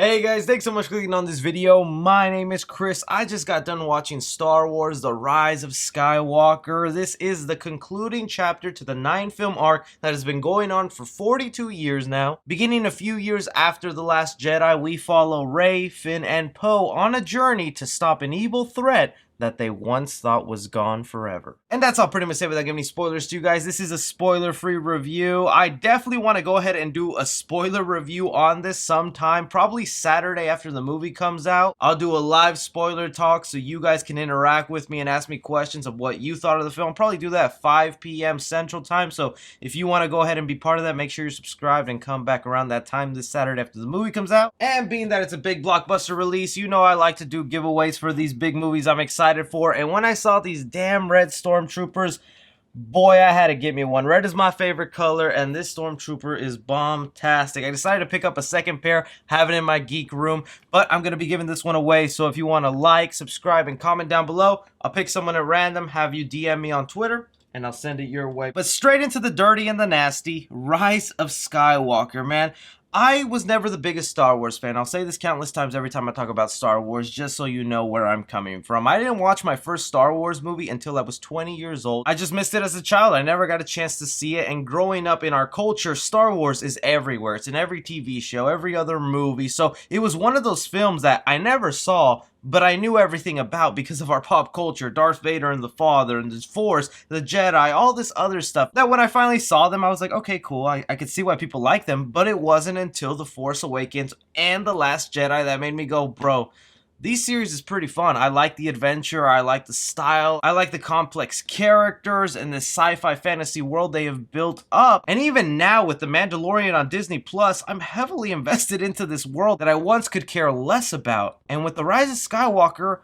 Hey guys, thanks so much for clicking on this video. My name is Chris. I just got done watching Star Wars: The Rise of Skywalker. This is the concluding chapter to the 9-film arc that has been going on for 42 years now. Beginning a few years after The Last Jedi, we follow Rey, Finn, and Poe on a journey to stop an evil threat that they once thought was gone forever. And that's all pretty much say without giving any spoilers to you guys. This is a spoiler-free review. I definitely want to go ahead and do a spoiler review on this sometime, probably Saturday after the movie comes out. I'll do a live spoiler talk so you guys can interact with me and ask me questions of what you thought of the film. I'll probably do that at 5 p.m. Central Time, so if you want to go ahead and be part of that, make sure you're subscribed and come back around that time this Saturday after the movie comes out. And being that it's a big blockbuster release, you know I like to do giveaways for these big movies I'm excited for, and when I saw these damn red stormtroopers, boy, I had to get me one. Red is my favorite color, and this stormtrooper is bomb-tastic. I decided to pick up a second pair, have it in my geek room, but I'm going to be giving this one away, so if you want to like, subscribe, and comment down below, I'll pick someone at random, have you DM me on Twitter, and I'll send it your way. But straight into the dirty and the nasty, Rise of Skywalker, man. I was never the biggest Star Wars fan. I'll say this countless times every time I talk about Star Wars, just so you know where I'm coming from. I didn't watch my first Star Wars movie until I was 20 years old. I just missed it as a child. I never got a chance to see it, and growing up in our culture, Star Wars is everywhere. It's in every TV show, every other movie, so it was one of those films that I never saw, but I knew everything about because of our pop culture, Darth Vader and the Father and the Force, the Jedi, all this other stuff, that when I finally saw them, I was like, okay, cool, I could see why people like them, but it wasn't until The Force Awakens and The Last Jedi that made me go, bro, these series is pretty fun. I like the adventure, I like the style, I like the complex characters and the sci-fi fantasy world they have built up. And even now with The Mandalorian on Disney Plus, I'm heavily invested into this world that I once could care less about. And with The Rise of Skywalker,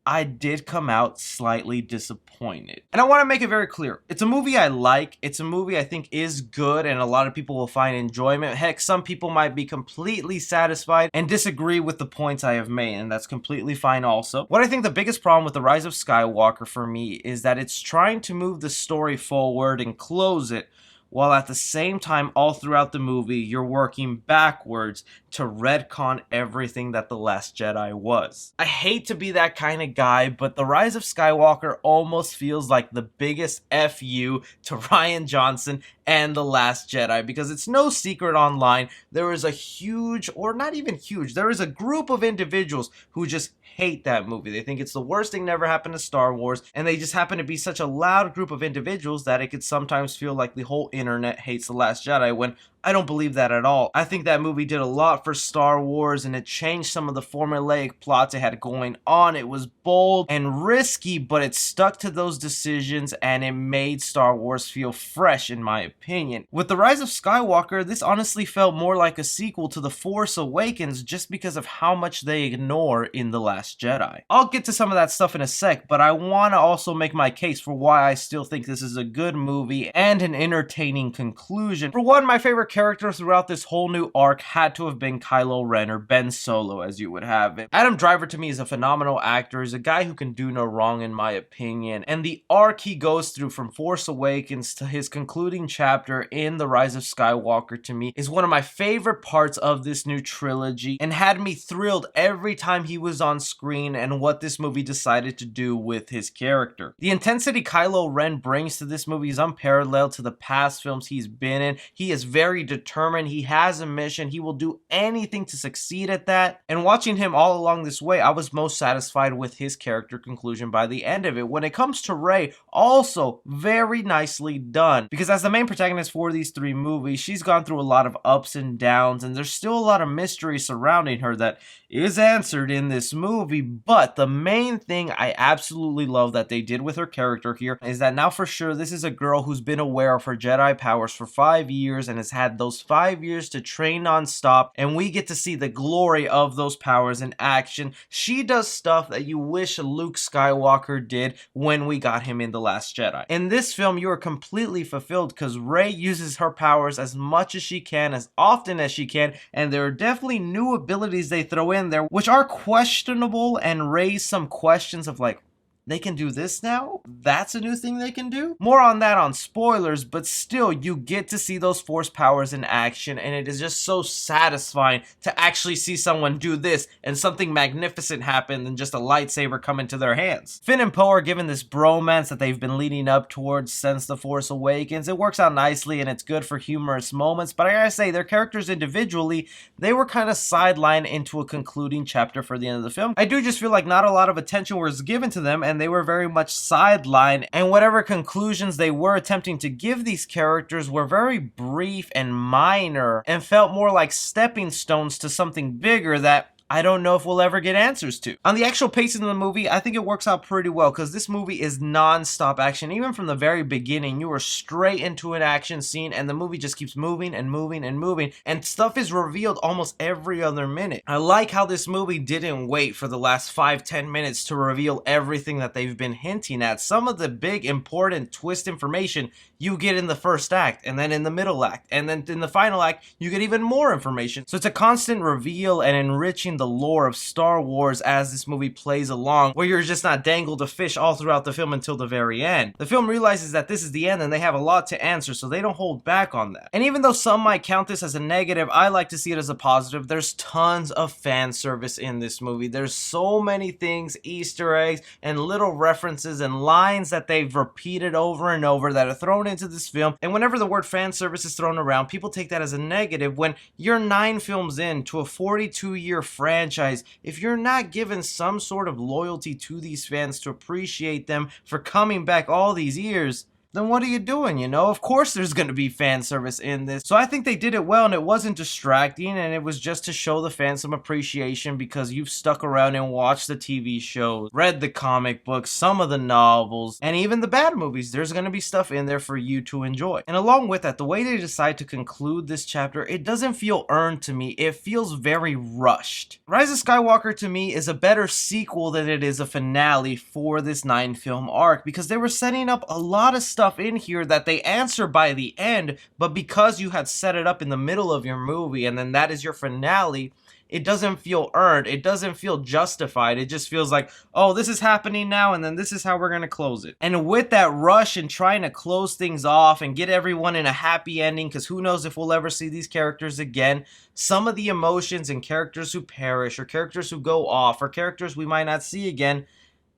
I did come out slightly disappointed. And I want to make it very clear. It's a movie I like. It's a movie I think is good and a lot of people will find enjoyment. Heck, some people might be completely satisfied and disagree with the points I have made, and that's completely fine also. What I think the biggest problem with The Rise of Skywalker for me is that it's trying to move the story forward and close it, while at the same time, all throughout the movie, you're working backwards to retcon everything that The Last Jedi was. I hate to be that kind of guy, but The Rise of Skywalker almost feels like the biggest FU to Rian Johnson and The Last Jedi, because it's no secret online, there is a huge, or not even huge, there is a group of individuals who just hate that movie. They think it's the worst thing that ever happened to Star Wars, and they just happen to be such a loud group of individuals that it could sometimes feel like the whole internet hates The Last Jedi, when I don't believe that at all. I think that movie did a lot for Star Wars, and it changed some of the formulaic plots it had going on. It was bold and risky, but it stuck to those decisions, and it made Star Wars feel fresh, in my opinion. With The Rise of Skywalker, this honestly felt more like a sequel to The Force Awakens just because of how much they ignore in The Last Jedi. I'll get to some of that stuff in a sec, but I want to also make my case for why I still think this is a good movie and an entertaining conclusion. For one, my favorite character throughout this whole new arc had to have been Kylo Ren, or Ben Solo as you would have it. Adam Driver to me is a phenomenal actor. He's a guy who can do no wrong in my opinion, and the arc he goes through from Force Awakens to his concluding chapter in The Rise of Skywalker to me is one of my favorite parts of this new trilogy, and had me thrilled every time he was on screen and what this movie decided to do with his character. The intensity Kylo Ren brings to this movie is unparalleled to the past films he's been in. He is very determined, he has a mission, he will do anything to succeed at that, and watching him all along this way, I was most satisfied with his character conclusion by the end of it. When it comes to Rey, also very nicely done, because as the main protagonist for these 3 movies, she's gone through a lot of ups and downs, and there's still a lot of mystery surrounding her that is answered in this movie, but the main thing I absolutely love that they did with her character here is that now for sure this is a girl who's been aware of her Jedi powers for 5 years and has had those 5 years to train non-stop, and we get to see the glory of those powers in action. She does stuff that you wish Luke Skywalker did when we got him in The Last Jedi. In this film, you are completely fulfilled because Rey uses her powers as much as she can, as often as she can, and there are definitely new abilities they throw in there which are questionable and raise some questions of like, they can do this now? That's a new thing they can do? More on that on spoilers, but still, you get to see those force powers in action, and it is just so satisfying to actually see someone do this and something magnificent happen than just a lightsaber come into their hands. Finn and Poe are given this bromance that they've been leading up towards since The Force Awakens. It works out nicely and it's good for humorous moments, but I gotta say, their characters individually, they were kind of sidelined into a concluding chapter for the end of the film. I do just feel like not a lot of attention was given to them, and they were very much sidelined, and whatever conclusions they were attempting to give these characters were very brief and minor, and felt more like stepping stones to something bigger that I don't know if we'll ever get answers to. On the actual pacing of the movie, I think it works out pretty well because this movie is non-stop action. Even from the very beginning, you are straight into an action scene and the movie just keeps moving and moving and moving, and stuff is revealed almost every other minute. I like how this movie didn't wait for the last 5-10 minutes to reveal everything that they've been hinting at. Some of the big important twist information you get in the first act, and then in the middle act, and then in the final act, you get even more information. So it's a constant reveal and enriching the lore of Star Wars as this movie plays along, where you're just not dangled a fish all throughout the film until the very end. The film realizes that this is the end and they have a lot to answer, so they don't hold back on that. And even though some might count this as a negative, I like to see it as a positive. There's tons of fan service in this movie. There's so many things, Easter eggs, and little references and lines that they've repeated over and over that are thrown into this film. And whenever the word fan service is thrown around, people take that as a negative when you're 9 films into a 42-year franchise. If you're not given some sort of loyalty to these fans to appreciate them for coming back all these years, then what are you doing, you know? Of course there's going to be fan service in this. So I think they did it well, and it wasn't distracting, and it was just to show the fans some appreciation because you've stuck around and watched the TV shows, read the comic books, some of the novels, and even the bad movies. There's going to be stuff in there for you to enjoy. And along with that, the way they decide to conclude this chapter, it doesn't feel earned to me. It feels very rushed. Rise of Skywalker to me is a better sequel than it is a finale for this 9-film arc, because they were setting up a lot of stuff in here that they answer by the end, but because you had set it up in the middle of your movie and then that is your finale, it doesn't feel earned. It doesn't feel justified. It just feels like, oh, this is happening now, and then this is how we're going to close it. And with that rush and trying to close things off and get everyone in a happy ending, because who knows if we'll ever see these characters again, some of the emotions and characters who perish, or characters who go off, or characters we might not see again,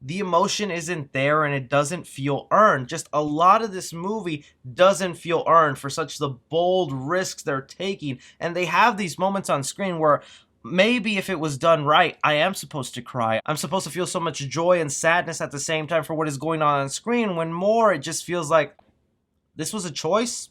the emotion isn't there and it doesn't feel earned. Just a lot of this movie doesn't feel earned for such the bold risks they're taking. And they have these moments on screen where maybe if it was done right, I am supposed to cry. I'm supposed to feel so much joy and sadness at the same time for what is going on screen, when more it just feels like this was a choice.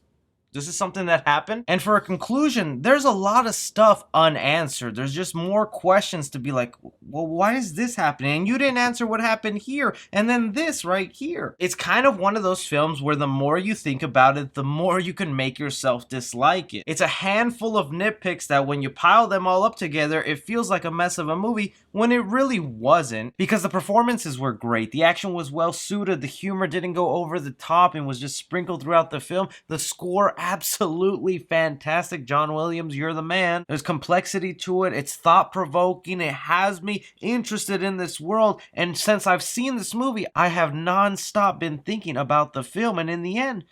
This is something that happened. And for a conclusion, there's a lot of stuff unanswered. There's just more questions to be like, well, why is this happening? And you didn't answer what happened here. And then this right here. It's kind of one of those films where the more you think about it, the more you can make yourself dislike it. It's a handful of nitpicks that when you pile them all up together, it feels like a mess of a movie when it really wasn't, because the performances were great. The action was well suited. The humor didn't go over the top and was just sprinkled throughout the film. The score, absolutely fantastic. John Williams, you're the man. There's complexity to it. It's thought-provoking. It has me interested in this world. And since I've seen this movie, I have non-stop been thinking about the film. And in the end,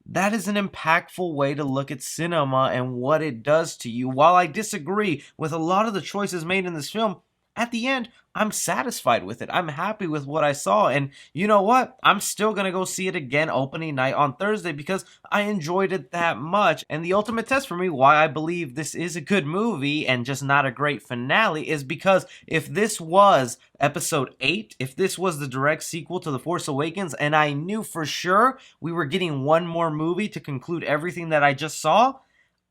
that is an impactful way to look at cinema and what it does to you. While I disagree with a lot of the choices made in this film, at the end, I'm satisfied with it. I'm happy with what I saw. And you know what? I'm still going to go see it again opening night on Thursday because I enjoyed it that much. And the ultimate test for me why I believe this is a good movie and just not a great finale is because if this was episode 8, if this was the direct sequel to The Force Awakens, and I knew for sure we were getting one more movie to conclude everything that I just saw,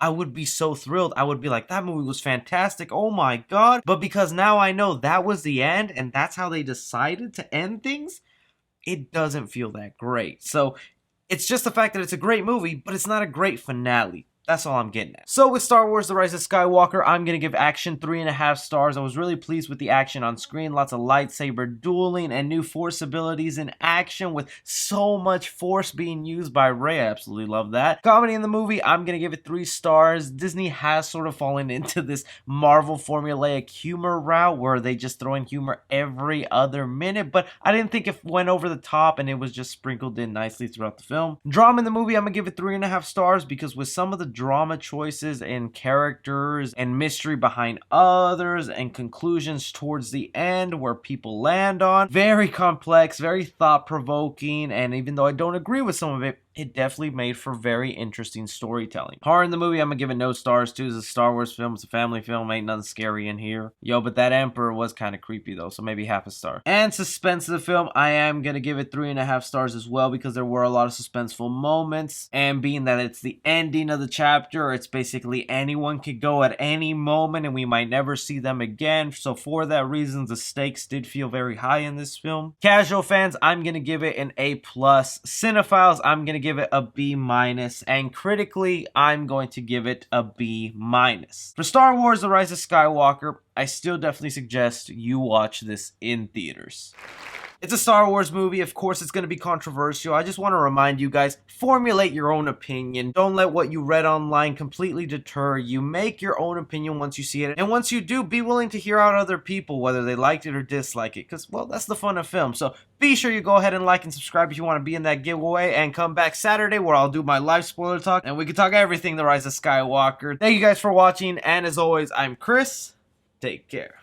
I would be so thrilled. I would be like, that movie was fantastic. Oh my God. But because now I know that was the end and that's how they decided to end things, it doesn't feel that great. So it's just the fact that it's a great movie, but it's not a great finale. That's all I'm getting at. So with Star Wars The Rise of Skywalker, I'm going to give action 3.5 stars. I was really pleased with the action on screen. Lots of lightsaber dueling and new Force abilities in action with so much Force being used by Rey. I absolutely love that. Comedy in the movie, I'm going to give it 3 stars. Disney has sort of fallen into this Marvel formulaic humor route where they just throw in humor every other minute, but I didn't think it went over the top and it was just sprinkled in nicely throughout the film. Drama in the movie, I'm going to give it 3.5 stars because with some of the drama choices and characters and mystery behind others and conclusions towards the end where people land on, very complex, very thought-provoking, and even though I don't agree with some of it, it definitely made for very interesting storytelling. Horror in the movie, I'm gonna give it no stars too. It's a Star Wars film, it's a family film, ain't nothing scary in here. Yo, but that Emperor was kind of creepy though, so maybe half a star. And suspense of the film, I am gonna give it 3.5 stars as well because there were a lot of suspenseful moments, and being that it's the ending of the chapter, it's basically anyone could go at any moment and we might never see them again. So for that reason, the stakes did feel very high in this film. Casual fans, I'm gonna give it an A+. Cinephiles, I'm gonna give it a B-, and critically, I'm going to give it a B-. For Star Wars The Rise of Skywalker, I still definitely suggest you watch this in theaters. It's a Star Wars movie, of course it's going to be controversial. I just want to remind you guys, formulate your own opinion. Don't let what you read online completely deter you. Make your own opinion once you see it. And once you do, be willing to hear out other people, whether they liked it or dislike it. Because, well, that's the fun of film. So be sure you go ahead and like and subscribe if you want to be in that giveaway. And come back Saturday where I'll do my live spoiler talk. And we can talk everything The Rise of Skywalker. Thank you guys for watching. And as always, I'm Chris. Take care.